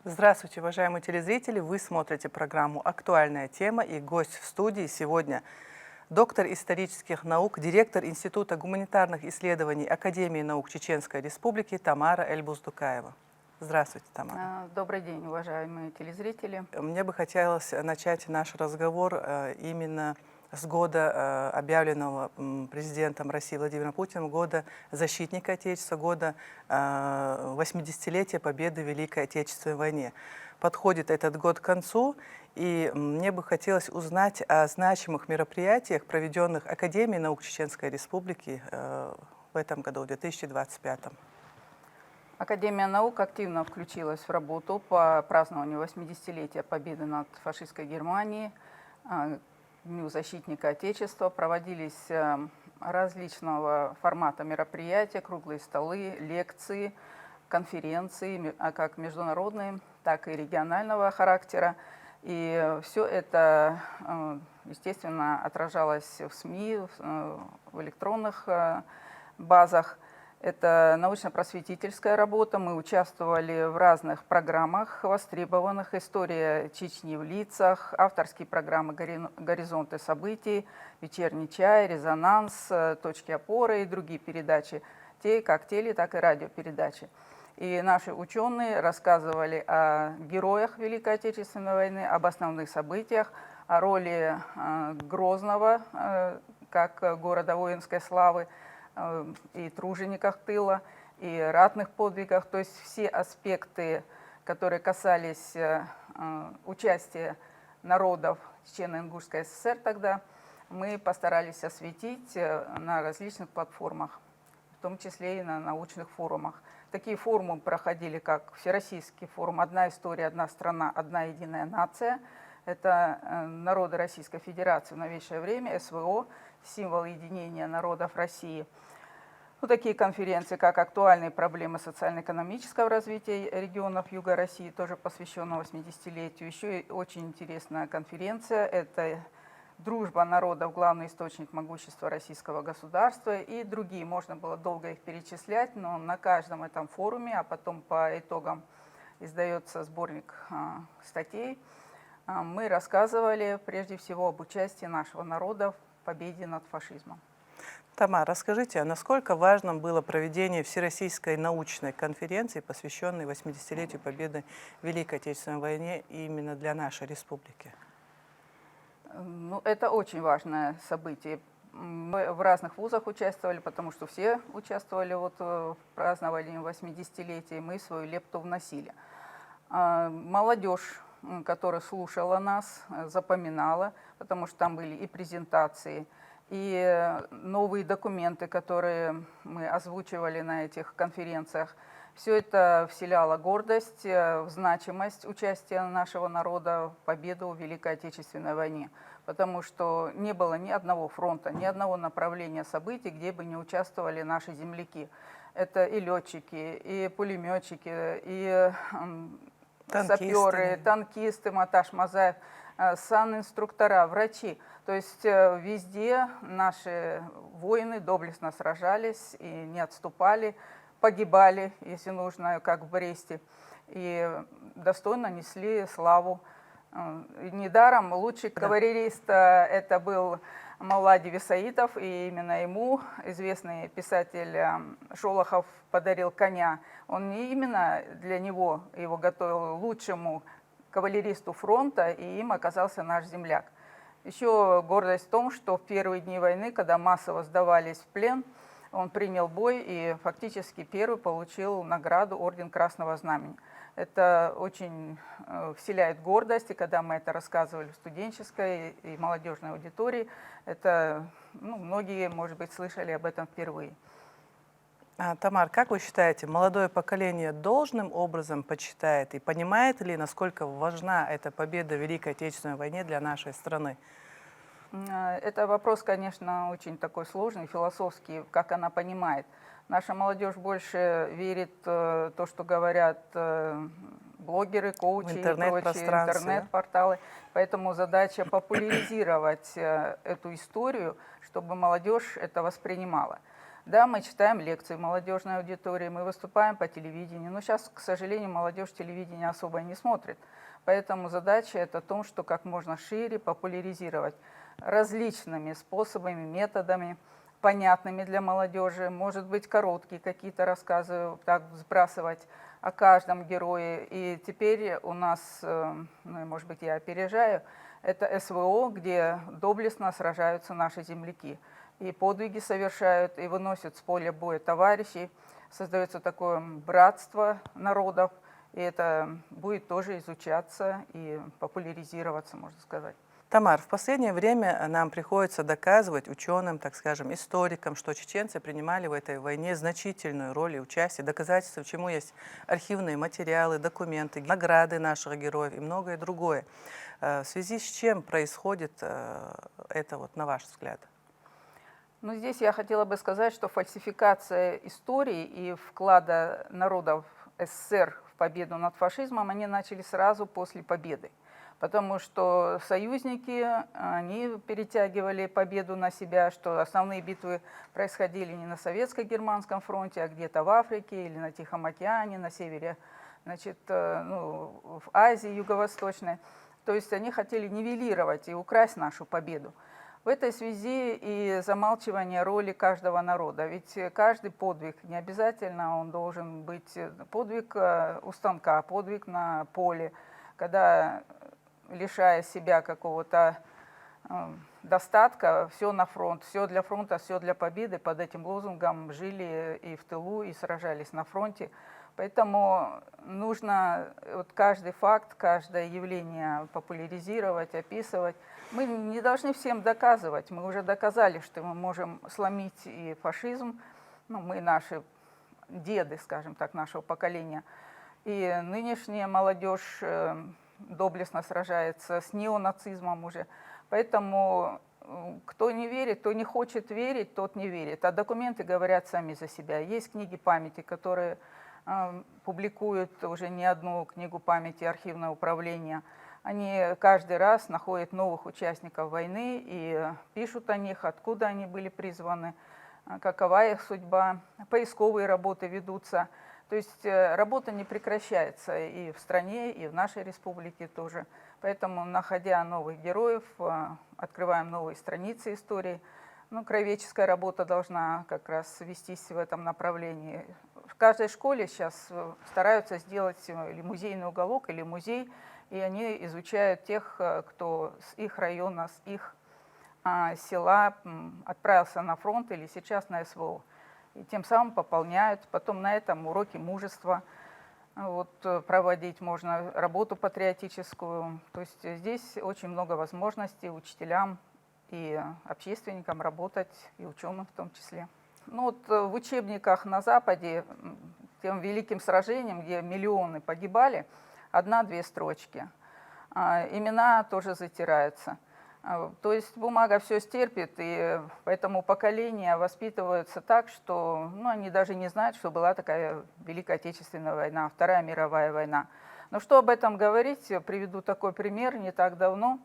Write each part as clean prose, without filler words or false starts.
Здравствуйте, уважаемые телезрители! Вы смотрите программу «Актуальная тема», и гость в студии сегодня доктор исторических наук, директор Института гуманитарных исследований Академии наук Чеченской Республики Тамара Эльбуздукаева. Здравствуйте, Тамара. Добрый день, уважаемые телезрители. Мне бы хотелось начать наш разговор именно с года, объявленного президентом России Владимиром Путиным, года защитника Отечества, года 80-летия победы в Великой Отечественной войне. Подходит этот год к концу, и мне бы хотелось узнать о значимых мероприятиях, проведенных Академией наук Чеченской Республики в этом году, в 2025. Академия наук активно включилась в работу по празднованию 80-летия победы над фашистской Германией, Дню защитника Отечества. Проводились различного формата мероприятия, круглые столы, лекции, конференции, как международные, так и регионального характера. И все это, естественно, отражалось в СМИ, в электронных базах. Это научно-просветительская работа. Мы участвовали в разных программах востребованных. «История Чечни в лицах», авторские программы «Горизонты событий», «Вечерний чай», «Резонанс», «Точки опоры» и другие передачи, как так и радиопередачи. И наши ученые рассказывали о героях Великой Отечественной войны, об основных событиях, о роли Грозного как города воинской славы, и тружениках тыла, и ратных подвигах, то есть все аспекты, которые касались участия народов Чечено-Ингушской ССР тогда, мы постарались осветить на различных платформах, в том числе и на научных форумах. Такие форумы проходили, как Всероссийский форум «Одна история, одна страна, одна единая нация». Это народы Российской Федерации в новейшее время, СВО, символ единения народов России. Такие конференции, как «Актуальные проблемы социально-экономического развития регионов Юга России», тоже посвященная 80-летию. Еще и очень интересная конференция – это «Дружба народов. Главный источник могущества российского государства» и другие. Можно было долго их перечислять, но на каждом этом форуме, а потом по итогам издается сборник статей, мы рассказывали прежде всего об участии нашего народа в победе над фашизмом. Тамара, расскажите, а насколько важным было проведение Всероссийской научной конференции, посвященной 80-летию победы в Великой Отечественной войне именно для нашей республики? Это очень важное событие. Мы в разных вузах участвовали, потому что все участвовали в праздновании 80-летия, и мы свою лепту вносили. Молодежь, которая слушала нас, запоминала, потому что там были и презентации, и новые документы, которые мы озвучивали на этих конференциях. Все это вселяло гордость в значимость участия нашего народа в победу в Великой Отечественной войне, потому что не было ни одного фронта, ни одного направления событий, где бы не участвовали наши земляки. Это и летчики, и пулеметчики, и саперы, танкисты, Маташ Мазаев, санинструктора, врачи. То есть везде наши воины доблестно сражались и не отступали, погибали, если нужно, как в Бресте, и достойно несли славу. И недаром лучший кавалерист это был Мавлади Висаитов, и именно ему известный писатель Шолохов подарил коня. Он не именно для него его готовил лучшему кавалеристу фронта, и им оказался наш земляк. Еще гордость в том, что в первые дни войны, когда массово сдавались в плен, он принял бой и фактически первый получил награду Орден Красного Знамени. Это очень вселяет гордость, и когда мы это рассказывали в студенческой и молодежной аудитории, это многие, может быть, слышали об этом впервые. Тамар, как вы считаете, молодое поколение должным образом почитает и понимает ли, насколько важна эта победа в Великой Отечественной войне для нашей страны? Это вопрос, конечно, очень такой сложный, философский, как она понимает. Наша молодежь больше верит в то, что говорят блогеры, коучи и прочие интернет-порталы. Поэтому задача популяризировать эту историю, чтобы молодежь это воспринимала. Да, мы читаем лекции в молодежной аудитории, мы выступаем по телевидению, но сейчас, к сожалению, молодежь телевидение особо не смотрит. Поэтому задача это о том, что как можно шире популяризировать различными способами, методами, понятными для молодежи, может быть, короткие какие-то рассказы, так сбрасывать о каждом герое. И теперь у нас, ну, может быть, я опережаю, это СВО, где доблестно сражаются наши земляки. И подвиги совершают, и выносят с поля боя товарищей. Создается такое братство народов, и это будет тоже изучаться и популяризироваться, можно сказать. Тамар, в последнее время нам приходится доказывать ученым, так скажем, историкам, что чеченцы принимали в этой войне значительную роль и участие, доказательства, чему есть архивные материалы, документы, награды наших героев и многое другое. В связи с чем происходит это, вот, на ваш взгляд? Ну, здесь я хотела бы сказать, что фальсификация истории и вклада народов СССР в победу над фашизмом, они начали сразу после победы. Потому что союзники, они перетягивали победу на себя, что основные битвы происходили не на Советско-Германском фронте, а где-то в Африке или на Тихом океане, на севере, значит, ну, в Азии юго-восточной. То есть они хотели нивелировать и украсть нашу победу. В этой связи и замалчивание роли каждого народа. Ведь каждый подвиг, не обязательно он должен быть подвиг у станка, подвиг на поле, когда, лишая себя какого-то достатка, все на фронт, все для фронта, все для победы, под этим лозунгом жили и в тылу, и сражались на фронте. Поэтому нужно вот каждый факт, каждое явление популяризировать, описывать. Мы не должны всем доказывать. Мы уже доказали, что мы можем сломить и фашизм. Ну, мы, наши деды, скажем так, нашего поколения. И нынешняя молодежь доблестно сражается с неонацизмом уже. Поэтому кто не верит, кто не хочет верить, тот не верит. А документы говорят сами за себя. Есть книги памяти, которые публикуют уже не одну книгу памяти архивное управление. Они каждый раз находят новых участников войны и пишут о них, откуда они были призваны, какова их судьба. Поисковые работы ведутся. То есть работа не прекращается и в стране, и в нашей республике тоже. Поэтому, находя новых героев, открываем новые страницы истории. Ну, краеведческая работа должна как раз вестись в этом направлении. В каждой школе сейчас стараются сделать или музейный уголок, или музей, и они изучают тех, кто с их района, с их села отправился на фронт или сейчас на СВО. И тем самым пополняют. Потом на этом уроки мужества вот, проводить можно, работу патриотическую. То есть здесь очень много возможностей учителям и общественникам работать, и ученым в том числе. Ну вот в учебниках на Западе, тем великим сражением, где миллионы погибали, 1-2 строчки. Имена тоже затираются. То есть бумага все стерпит, и поэтому поколения воспитываются так, что ну, они даже не знают, что была такая Великая Отечественная война, Вторая мировая война. Но что об этом говорить, приведу такой пример. Не так давно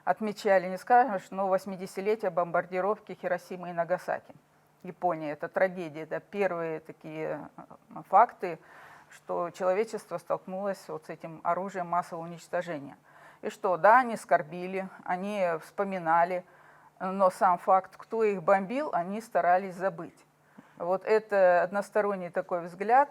отмечали, не скажешь, но 80-летие бомбардировки Хиросимы и Нагасаки. Япония – это трагедия, это первые такие факты, что человечество столкнулось вот с этим оружием массового уничтожения. И что, да, они скорбили, они вспоминали, но сам факт, кто их бомбил, они старались забыть. Вот это односторонний такой взгляд,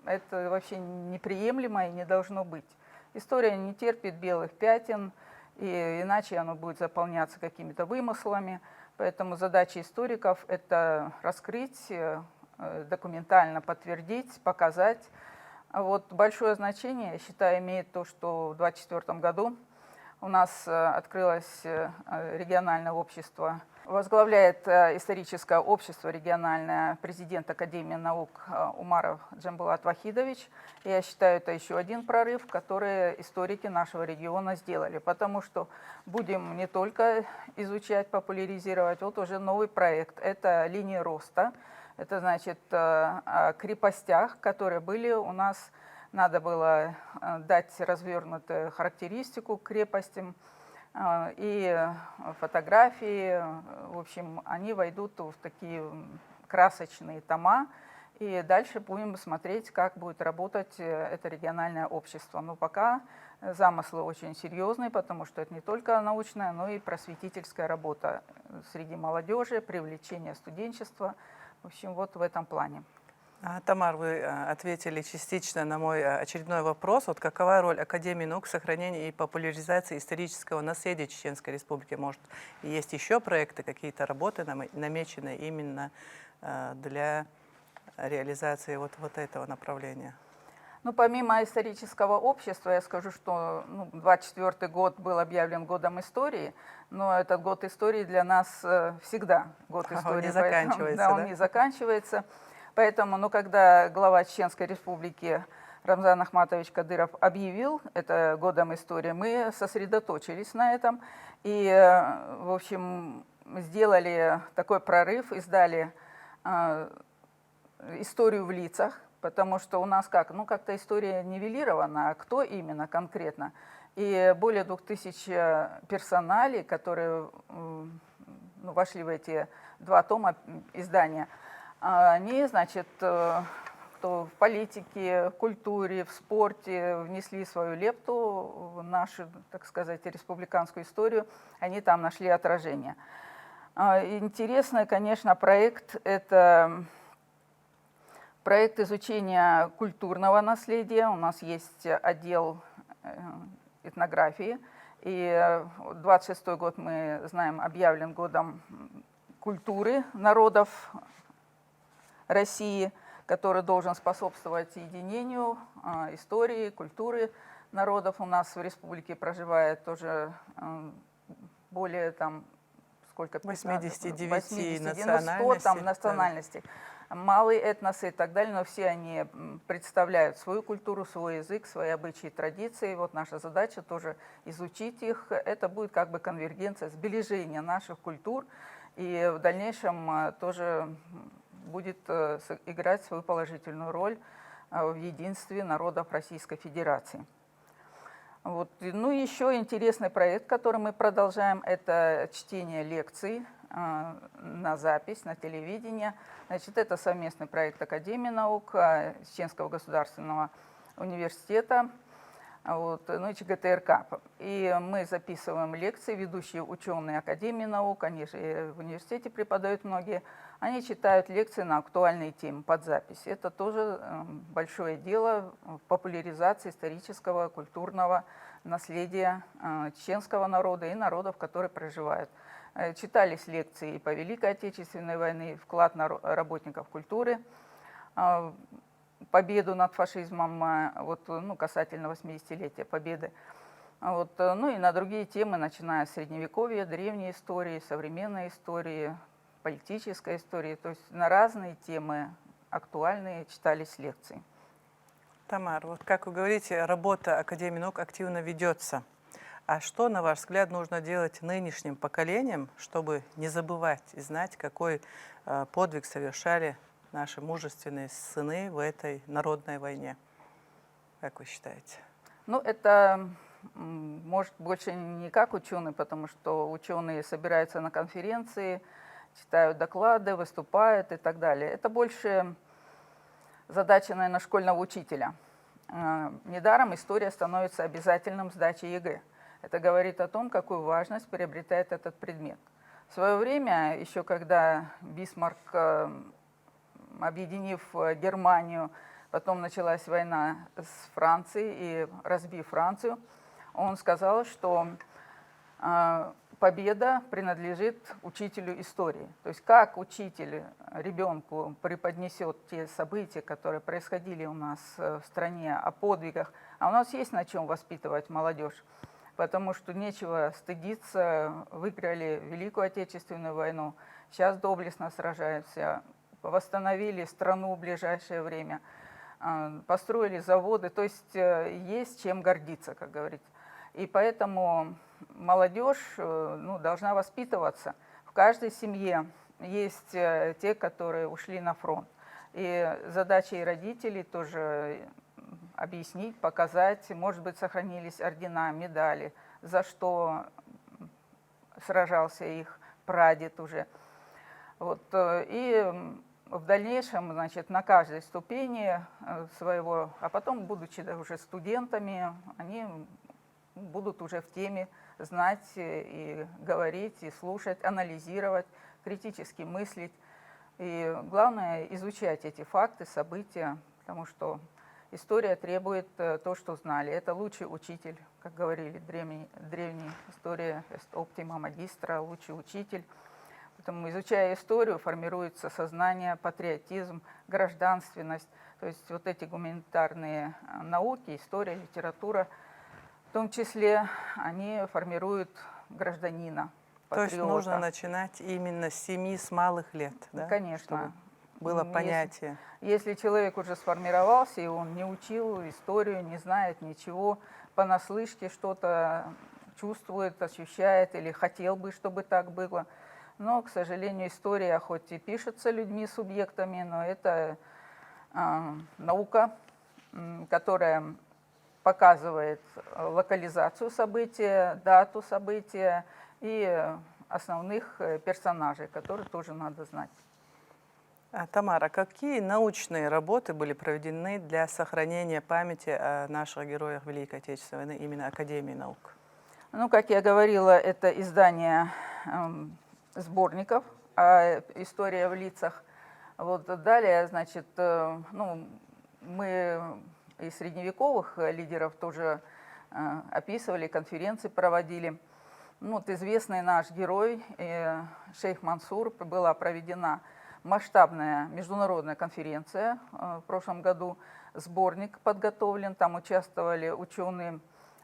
это вообще неприемлемо и не должно быть. История не терпит белых пятен, и иначе она будет заполняться какими-то вымыслами. Поэтому задача историков – это раскрыть, документально подтвердить, показать. Вот большое значение, я считаю, имеет то, что в 2024 году у нас открылось региональное общество, возглавляет историческое общество региональное президент Академии наук Умаров Джамбулат Вахидович. Я считаю, это еще один прорыв, который историки нашего региона сделали, потому что будем не только изучать, популяризировать, вот уже новый проект, это линии роста. Это значит о крепостях, которые были у нас, надо было дать развернутую характеристику к крепостям и фотографии. В общем, они войдут в такие красочные тома. И дальше будем смотреть, как будет работать это региональное общество. Но пока замыслы очень серьезные, потому что это не только научная, но и просветительская работа среди молодежи, привлечение студенчества. В общем, вот в этом плане. Тамар, вы ответили частично на мой очередной вопрос. Вот какова роль Академии наук в сохранении и популяризации исторического наследия Чеченской Республики? Может, есть еще проекты, какие-то работы намечены именно для реализации вот этого направления? Ну, помимо исторического общества, я скажу, что 24-й год был объявлен годом истории, но этот год истории для нас всегда год истории. Он не заканчивается, да? Он не заканчивается. Поэтому, когда глава Чеченской Республики Рамзан Ахматович Кадыров объявил это годом истории, мы сосредоточились на этом и, в общем, сделали такой прорыв, издали историю в лицах, потому что у нас как-то история нивелирована, а кто именно конкретно. И более 2000 персоналей, которые вошли в эти 2 тома издания, они, значит, кто в политике, в культуре, в спорте внесли свою лепту в нашу, так сказать, республиканскую историю, они там нашли отражение. Интересный, конечно, проект – это проект изучения культурного наследия. У нас есть отдел этнографии, и 26-й год, мы знаем, объявлен годом культуры народов России, который должен способствовать единению истории, культуры народов. У нас в республике проживает тоже более 89 национальностей. Национальностей. Малые этносы и так далее, но все они представляют свою культуру, свой язык, свои обычаи и традиции. Вот наша задача тоже изучить их. Это будет как бы конвергенция, сближение наших культур, и в дальнейшем тоже будет играть свою положительную роль в единстве народов Российской Федерации. Вот. Ну, еще интересный проект, который мы продолжаем, это чтение лекций на запись, на телевидение. Значит, это совместный проект Академии наук, Чеченского государственного университета, и ЧГТРК. И мы записываем лекции, ведущие ученые Академии наук, они же в университете преподают многие, они читают лекции на актуальные темы под запись. Это тоже большое дело в популяризации исторического, культурного наследия чеченского народа и народов, которые проживают. Читались лекции по Великой Отечественной войне, вклад работников культуры, победу над фашизмом, касательно 80-летия Победы. Ну и на другие темы, начиная с Средневековья, древней истории, современной истории, политической истории. То есть на разные темы актуальные читались лекции. Тамар, вот как вы говорите, работа Академии наук активно ведется. А что, на ваш взгляд, нужно делать нынешним поколениям, чтобы не забывать и знать, какой подвиг совершали наши мужественные сыны в этой народной войне? Как вы считаете? Ну, это может больше не как ученые, потому что ученые собираются на конференции, читают доклады, выступают и так далее. Это больше задача, наверное, школьного учителя. Недаром история становится обязательным в сдаче ЕГЭ. Это говорит о том, какую важность приобретает этот предмет. В свое время, еще когда Бисмарк, объединив Германию, потом началась война с Францией и разбив Францию, он сказал, что победа принадлежит учителю истории. То есть как учитель ребенку преподнесет те события, которые происходили у нас в стране, о подвигах, а у нас есть на чем воспитывать молодежь, потому что нечего стыдиться, выиграли Великую Отечественную войну, сейчас доблестно сражаются, восстановили страну в ближайшее время, построили заводы, то есть чем гордиться, как говорится. И поэтому молодежь должна воспитываться. В каждой семье есть те, которые ушли на фронт. И задача и родителей тоже объяснить, показать, может быть, сохранились ордена, медали, за что сражался их прадед уже. И в дальнейшем, значит, на каждой ступени своего, а потом, будучи уже студентами, они будут уже в теме знать и говорить, и слушать, анализировать, критически мыслить. И главное изучать эти факты, события, потому что история требует то, что знали. Это лучший учитель, как говорили древние история, оптима магистра, лучший учитель. Поэтому, изучая историю, формируется сознание, патриотизм, гражданственность. То есть вот эти гуманитарные науки, история, литература, в том числе они формируют гражданина, То есть нужно патриота. начинать именно с 7, с малых лет, да? Конечно. Чтобы было Если- понятие. Если человек уже сформировался, и он не учил историю, не знает ничего, понаслышке что-то чувствует, ощущает или хотел бы, чтобы так было. Но, к сожалению, история хоть и пишется людьми, субъектами, но это наука, которая показывает локализацию события, дату события и основных персонажей, которые тоже надо знать. Тамара, какие научные работы были проведены для сохранения памяти о наших героях Великой Отечественной войны именно Академии наук? Ну, как я говорила, это издание сборников «История в лицах». Вот далее, значит, ну, мы и средневековых лидеров тоже описывали, конференции проводили. Ну, вот известный наш герой, шейх Мансур, была проведена масштабная международная конференция в прошлом году, сборник подготовлен, там участвовали ученые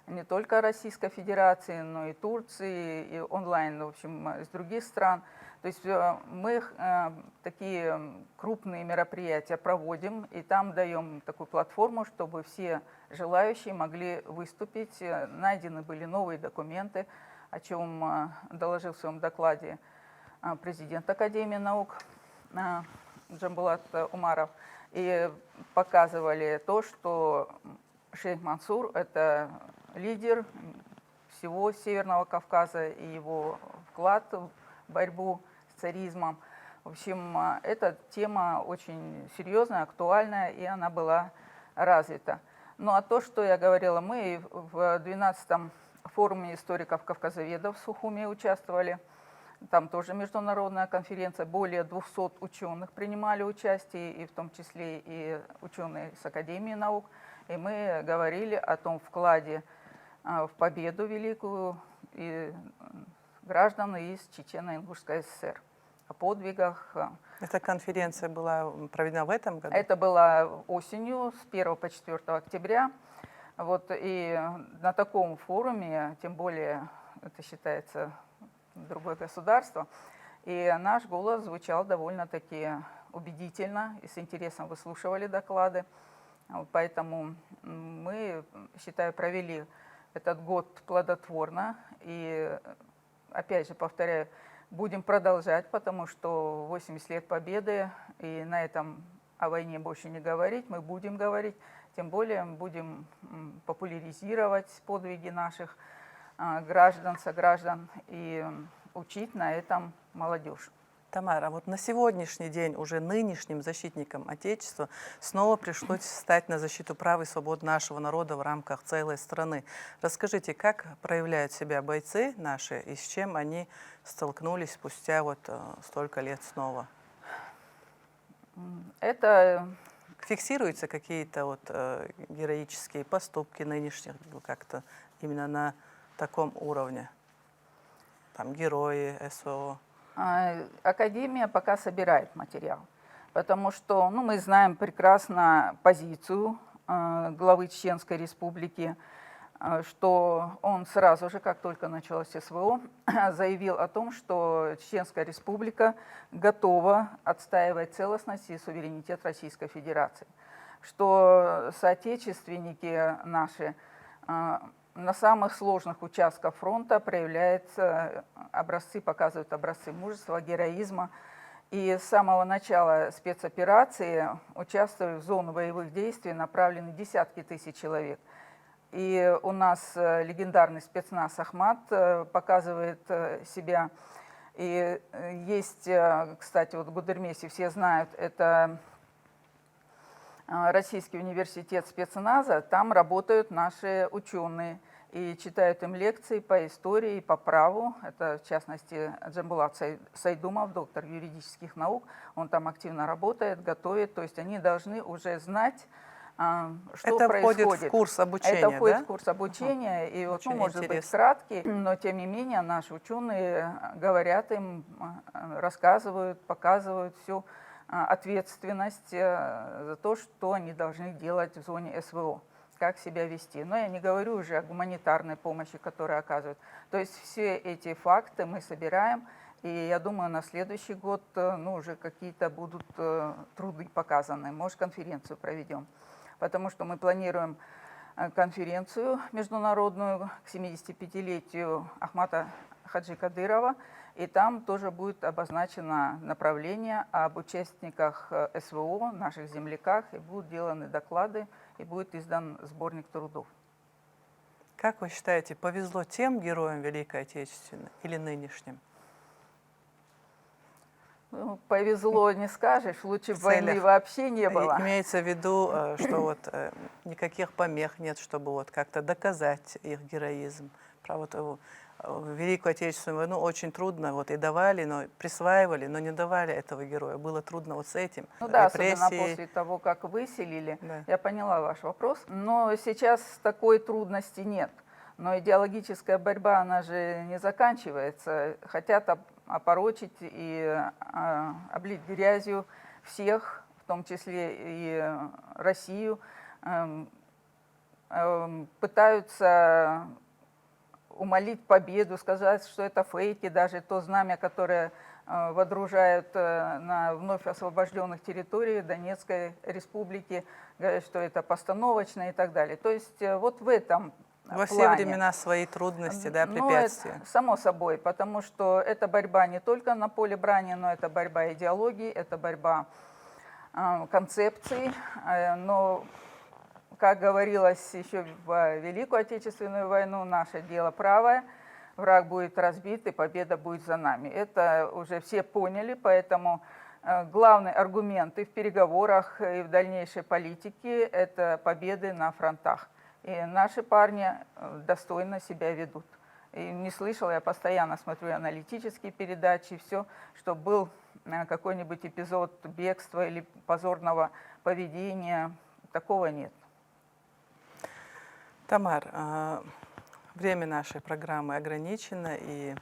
не только Российской Федерации, но и Турции, и онлайн, в общем, из других стран. То есть мы такие крупные мероприятия проводим, и там даем такую платформу, чтобы все желающие могли выступить. Найдены были новые документы, о чем доложил в своем докладе президент Академии наук Джамбулат Умаров. И показывали то, что шейх Мансур – это лидер всего Северного Кавказа и его вклад в борьбу с царизмом. В общем, эта тема очень серьезная, актуальная, и она была развита. Ну а то, что я говорила, мы в 12-м форуме историков-кавказоведов в Сухуми участвовали. Там тоже международная конференция, более 200 ученых принимали участие, и в том числе и ученые с Академии наук. И мы говорили о том вкладе в победу великую и граждан из Чечено-Ингушской ССР, о подвигах. Эта конференция была проведена в этом году? Это было осенью, с 1 по 4 октября. Вот, и на таком форуме, тем более это считается другое государство, и наш голос звучал довольно-таки убедительно, и с интересом выслушивали доклады. Поэтому мы, считаю, провели этот год плодотворно. И, опять же, повторяю, будем продолжать, потому что 80 лет Победы, и на этом о войне больше не говорить, мы будем говорить. Тем более будем популяризировать подвиги наших граждан, сограждан и учить на этом молодежь. Тамара, вот на сегодняшний день уже нынешним защитникам Отечества снова пришлось встать на защиту прав и свобод нашего народа в рамках целой страны. Расскажите, как проявляют себя бойцы наши и с чем они столкнулись спустя вот столько лет снова? Это Фиксируются какие-то вот героические поступки нынешних как-то именно на таком уровне? Там герои СВО. Академия пока собирает материал, потому что мы знаем прекрасно позицию главы Чеченской Республики, что он сразу же, как только началось СВО, заявил о том, что Чеченская Республика готова отстаивать целостность и суверенитет Российской Федерации, что соотечественники наши на самых сложных участках фронта показывают образцы мужества, героизма. И с самого начала спецоперации участвовали в зону боевых действий, направлены десятки тысяч человек. И у нас легендарный спецназ «Ахмат» показывает себя И есть, кстати, вот в Гудермесе все знают, это Российский университет спецназа, там работают наши ученые и читают им лекции по истории, по праву. Это, в частности, Джамбулат Сайдумов, доктор юридических наук. Он там активно работает, готовит. То есть они должны уже знать, что это происходит. входит в курс обучения, Это входит да? в курс обучения. И вот, Очень может быть, интересно. краткий, но тем не менее наши ученые говорят им, рассказывают, показывают всю ответственность за то, что они должны делать в зоне СВО, как себя вести. Но я не говорю уже о гуманитарной помощи, которую оказывают. То есть все эти факты мы собираем, и я думаю, на следующий год уже какие-то будут труды показаны. Может, конференцию проведем. Потому что мы планируем конференцию международную к 75-летию Ахмата Хаджи Кадырова, и там тоже будет обозначено направление об участниках СВО, наших земляках, и будут деланы доклады, и будет издан сборник трудов. Как вы считаете, повезло тем героям Великой Отечественной или нынешним? Ну, повезло не скажешь, лучше бы войны вообще не было. Имеется в виду, что вот никаких помех нет, чтобы вот как-то доказать их героизм. Про вот Великую Отечественную войну очень трудно, вот и давали, но присваивали, но не давали этого героя. Было трудно вот с этим. Ну да, репрессии. особенно после того, как выселили. Да. Я поняла ваш вопрос. Но сейчас такой трудности нет. Но идеологическая борьба, она же не заканчивается. Хотят опорочить и облить грязью всех, в том числе и Россию. Пытаются умолить победу, сказать, что это фейки, даже то знамя, которое водружают на вновь освобожденных территориях Донецкой республики, говорят, что это постановочно и так далее. То есть вот в этом Во все плане. Времена свои трудности, да, Ну, препятствия. это само собой, потому что это борьба не только на поле брани, но это борьба идеологии, это борьба концепций, но как говорилось еще в Великую Отечественную войну, наше дело правое, враг будет разбит и победа будет за нами. Это уже все поняли, поэтому главный аргумент и в переговорах, и в дальнейшей политике – это победы на фронтах. И наши парни достойно себя ведут. И не слышала, я постоянно смотрю аналитические передачи, все, что был какой-нибудь эпизод бегства или позорного поведения, такого нет. Тамар, время нашей программы ограничено и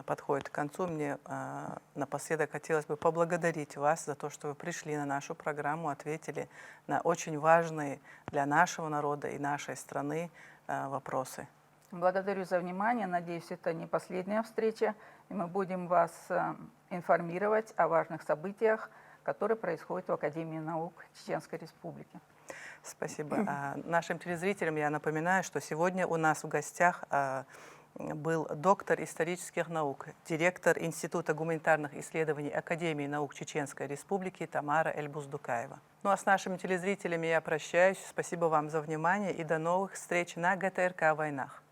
подходит к концу. Мне напоследок хотелось бы поблагодарить вас за то, что вы пришли на нашу программу, ответили на очень важные для нашего народа и нашей страны вопросы. Благодарю за внимание. Надеюсь, это не последняя встреча, и мы будем вас информировать о важных событиях, которые происходят в Академии наук Чеченской Республики. Спасибо. Нашим телезрителям я напоминаю, что сегодня у нас в гостях был доктор исторических наук, директор Института гуманитарных исследований Академии наук Чеченской Республики Тамара Эльбуздукаева. Ну а с нашими телезрителями я прощаюсь. Спасибо вам за внимание и до новых встреч на ГТРК «Войнах».